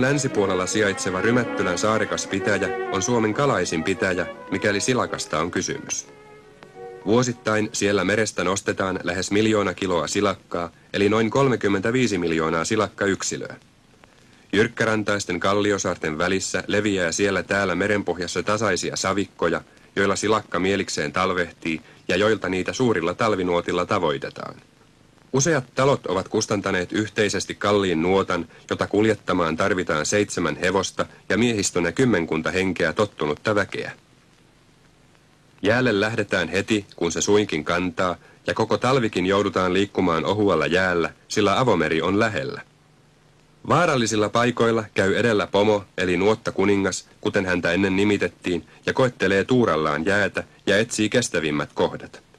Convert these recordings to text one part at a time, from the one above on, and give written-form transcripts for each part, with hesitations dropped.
länsipuolella sijaitseva Rymättylän saarikas pitäjä on Suomen kalaisin pitäjä, mikäli silakasta on kysymys. Vuosittain siellä merestä nostetaan lähes 1 miljoona kiloa silakkaa, eli noin 35 miljoonaa silakkayksilöä. Jyrkkärantaisten kalliosaarten välissä leviää siellä täällä merenpohjassa tasaisia savikkoja, joilla silakka mielikseen talvehtii ja joilta niitä suurilla talvinuotilla tavoitetaan. Useat talot ovat kustantaneet yhteisesti kalliin nuotan, jota kuljettamaan tarvitaan 7 hevosta ja miehistönä 10 henkeä tottunutta väkeä. Jäälle lähdetään heti, kun se suinkin kantaa, ja koko talvikin joudutaan liikkumaan ohuella jäällä, sillä avomeri on lähellä. Vaarallisilla paikoilla käy edellä pomo, eli nuottakuningas, kuten häntä ennen nimitettiin, ja koettelee tuurallaan jäätä ja etsii kestävimmät kohdat.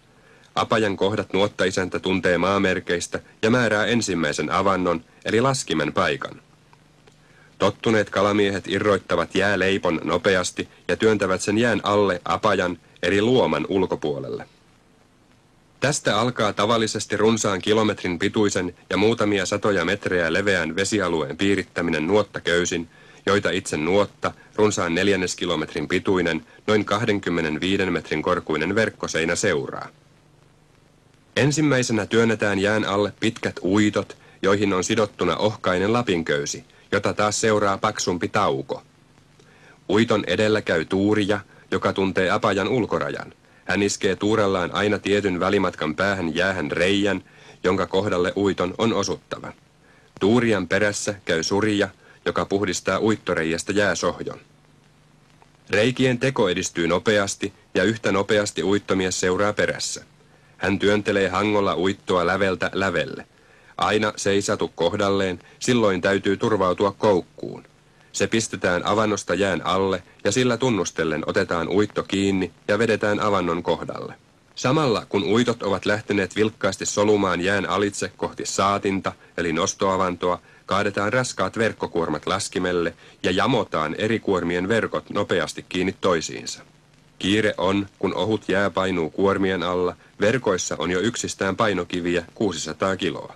Apajan kohdat nuottaisäntä tuntee maamerkeistä ja määrää ensimmäisen avannon, eli laskimen paikan. Tottuneet kalamiehet irroittavat jääleipon nopeasti ja työntävät sen jään alle apajan, eli luoman ulkopuolelle. Tästä alkaa tavallisesti runsaan kilometrin pituisen ja muutamia satoja metrejä leveän vesialueen piirittäminen nuottaköysin, joita itse nuotta, runsaan 4 kilometrin pituinen, noin 25 metrin korkuinen verkkoseinä seuraa. Ensimmäisenä työnnetään jään alle pitkät uitot, joihin on sidottuna ohkainen lapinköysi, jota taas seuraa paksumpi tauko. Uiton edellä käy tuurija, joka tuntee apajan ulkorajan. Hän iskee tuurallaan aina tietyn välimatkan päähän jäähän reijän, jonka kohdalle uiton on osuttava. Tuurijan perässä käy surija, joka puhdistaa uittoreijästä jääsohjon. Reikien teko edistyy nopeasti ja yhtä nopeasti uittomies seuraa perässä. Hän työntelee hangolla uittoa läveltä lävelle. Aina se ei satu kohdalleen, silloin täytyy turvautua koukkuun. Se pistetään avannosta jään alle ja sillä tunnustellen otetaan uitto kiinni ja vedetään avannon kohdalle. Samalla kun uitot ovat lähteneet vilkkaasti solumaan jään alitse kohti saatinta eli nostoavantoa, kaadetaan raskaat verkkokuormat laskimelle ja jamotaan eri kuormien verkot nopeasti kiinni toisiinsa. Kiire on, kun ohut jää painuu kuormien alla, verkoissa on jo yksistään painokiviä 600 kiloa.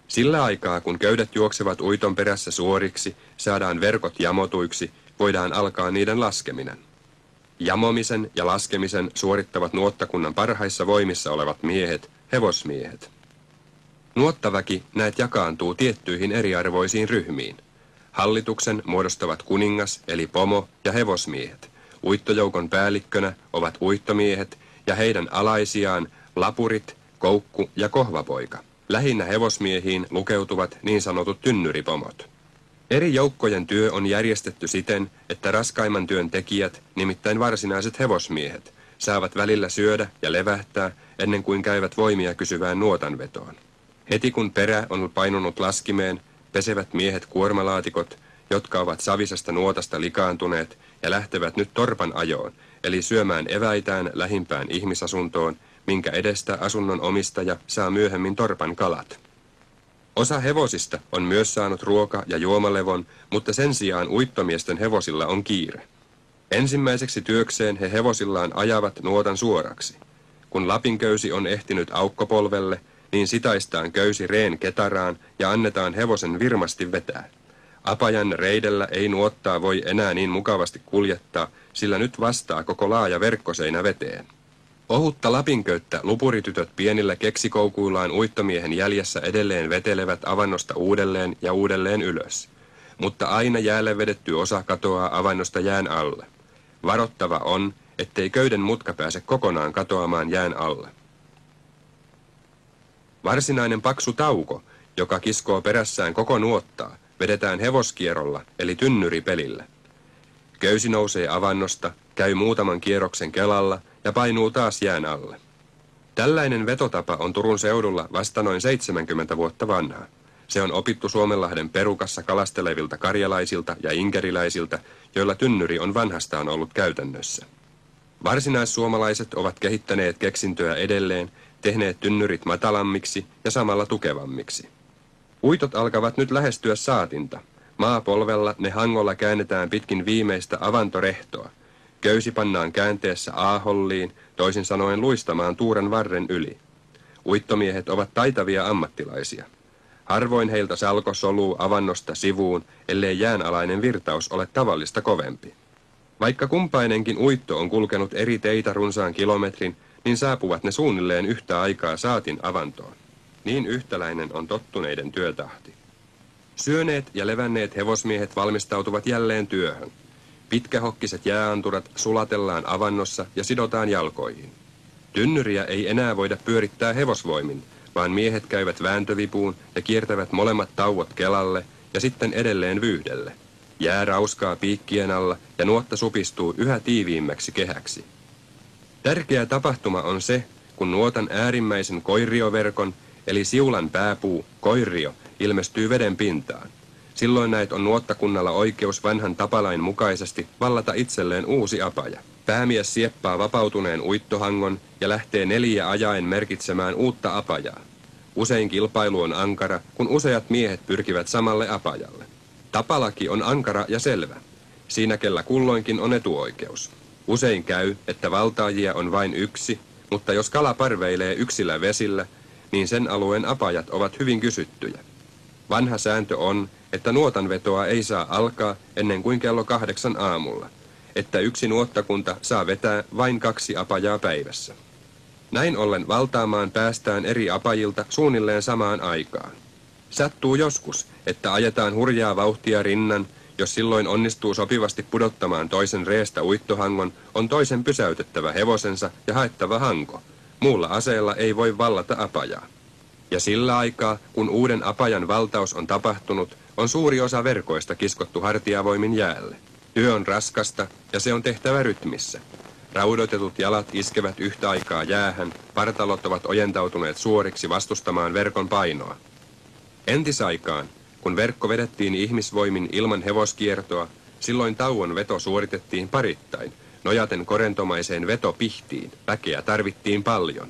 Sillä aikaa, kun köydet juoksevat uiton perässä suoriksi, saadaan verkot jamotuiksi, voidaan alkaa niiden laskeminen. Jamomisen ja laskemisen suorittavat nuottakunnan parhaissa voimissa olevat miehet, hevosmiehet. Nuottaväki näet jakaantuu tiettyihin eriarvoisiin ryhmiin. Hallituksen muodostavat kuningas eli pomo ja hevosmiehet. Uittojoukon päällikkönä ovat uittomiehet ja heidän alaisiaan lapurit, koukku ja kohvapoika. Lähinnä hevosmiehiin lukeutuvat niin sanotut tynnyripomot. Eri joukkojen työ on järjestetty siten, että raskaimman työn tekijät, nimittäin varsinaiset hevosmiehet, saavat välillä syödä ja levähtää ennen kuin käyvät voimia kysyvään nuotanvetoon. Heti kun perä on painunut laskimeen, pesevät miehet kuormalaatikot, jotka ovat savisesta nuotasta likaantuneet ja lähtevät nyt torpan ajoon, eli syömään eväitään lähimpään ihmisasuntoon, minkä edestä asunnon omistaja saa myöhemmin torpan kalat. Osa hevosista on myös saanut ruoka- ja juomalevon, mutta sen sijaan uittomiesten hevosilla on kiire. Ensimmäiseksi työkseen he hevosillaan ajavat nuotan suoraksi. Kun lapinköysi on ehtinyt aukkopolvelle, niin sitaistaan köysi reen ketaraan ja annetaan hevosen virmasti vetää. Apajan reidellä ei nuottaa voi enää niin mukavasti kuljettaa, sillä nyt vastaa koko laaja verkkoseinä veteen. Ohutta lapinköyttä lupuritytöt pienillä keksikoukuillaan uittomiehen jäljessä edelleen vetelevät avannosta uudelleen ja uudelleen ylös. Mutta aina jäälle vedetty osa katoaa avannosta jään alle. Varottava on, ettei köyden mutka pääse kokonaan katoamaan jään alle. Varsinainen paksu tauko, joka kiskoo perässään koko nuottaa, vedetään hevoskierrolla eli tynnyripelillä. Köysi nousee avannosta, käy muutaman kierroksen kelalla ja painuu taas jään alle. Tällainen vetotapa on Turun seudulla vasta noin 70 vuotta vanha. Se on opittu Suomenlahden perukassa kalastelevilta karjalaisilta ja inkeriläisiltä, joilla tynnyri on vanhastaan ollut käytännössä. Varsinaissuomalaiset ovat kehittäneet keksintöä edelleen, tehneet tynnyrit matalammiksi ja samalla tukevammiksi. Uitot alkavat nyt lähestyä saatinta. Maapolvella ne hangolla käännetään pitkin viimeistä avantorehtoa. Köysi pannaan käänteessä aaholliin, toisin sanoen luistamaan tuuran varren yli. Uittomiehet ovat taitavia ammattilaisia. Harvoin heiltä salko soluu avannosta sivuun, ellei jäänalainen virtaus ole tavallista kovempi. Vaikka kumpainenkin uitto on kulkenut eri teitä runsaan kilometrin, niin saapuvat ne suunnilleen yhtä aikaa saatin avantoon. Niin yhtäläinen on tottuneiden työtahti. Syöneet ja levänneet hevosmiehet valmistautuvat jälleen työhön. Pitkähokkiset jääanturat sulatellaan avannossa ja sidotaan jalkoihin. Tynnyriä ei enää voida pyörittää hevosvoimin, vaan miehet käyvät vääntövipuun ja kiertävät molemmat tauot kelalle ja sitten edelleen vyyhdelle. Jää rauskaa piikkien alla ja nuotta supistuu yhä tiiviimmäksi kehäksi. Tärkeä tapahtuma on se, kun nuotan äärimmäisen koirrioverkon, eli siulan pääpuu, koirrio, ilmestyy veden pintaan. Silloin näet on nuottakunnalla oikeus vanhan tapalain mukaisesti vallata itselleen uusi apaja. Päämies sieppaa vapautuneen uittohangon ja lähtee 4 ajaen merkitsemään uutta apajaa. Usein kilpailu on ankara, kun useat miehet pyrkivät samalle apajalle. Tapalaki on ankara ja selvä. Siinä kellä kulloinkin on etuoikeus. Usein käy, että valtaajia on vain yksi, mutta jos kala parveilee yksillä vesillä, niin sen alueen apajat ovat hyvin kysyttyjä. Vanha sääntö on, että nuotanvetoa ei saa alkaa ennen kuin kello 8 aamulla, että yksi nuottakunta saa vetää vain 2 apajaa päivässä. Näin ollen valtaamaan päästään eri apajilta suunnilleen samaan aikaan. Sattuu joskus, että ajetaan hurjaa vauhtia rinnan, jos silloin onnistuu sopivasti pudottamaan toisen reestä uittohangon, on toisen pysäytettävä hevosensa ja haettava hanko. Muulla aseella ei voi vallata apajaa. Ja sillä aikaa, kun uuden apajan valtaus on tapahtunut, on suuri osa verkoista kiskottu hartiavoimin jäälle. Työ on raskasta ja se on tehtävä rytmissä. Raudoitetut jalat iskevät yhtä aikaa jäähän, partalot ovat ojentautuneet suoriksi vastustamaan verkon painoa. Entisaikaan, kun verkko vedettiin ihmisvoimin ilman hevoskiertoa, silloin tauon veto suoritettiin parittain, nojaten korentomaiseen vetopihtiin, väkeä tarvittiin paljon.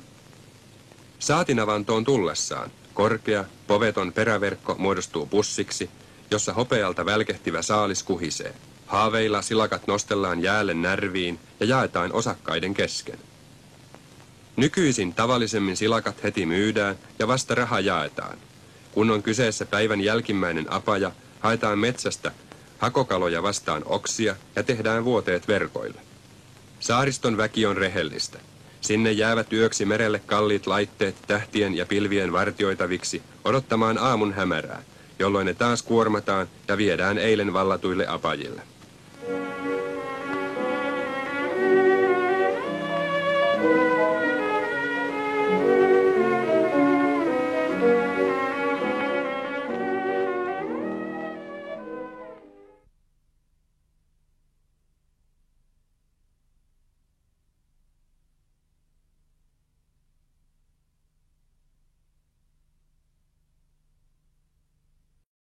Saatinavantoon tullessaan korkea, poveton peräverkko muodostuu pussiksi, jossa hopealta välkehtivä saalis kuhisee. Haaveilla silakat nostellaan jäälle närviin ja jaetaan osakkaiden kesken. Nykyisin tavallisemmin silakat heti myydään ja vasta raha jaetaan. Kun on kyseessä päivän jälkimmäinen apaja, haetaan metsästä hakokaloja vastaan oksia ja tehdään vuoteet verkoille. Saariston väki on rehellistä. Sinne jäävät yöksi merelle kalliit laitteet tähtien ja pilvien vartioitaviksi odottamaan aamun hämärää, jolloin ne taas kuormataan ja viedään eilen vallatuille apajille.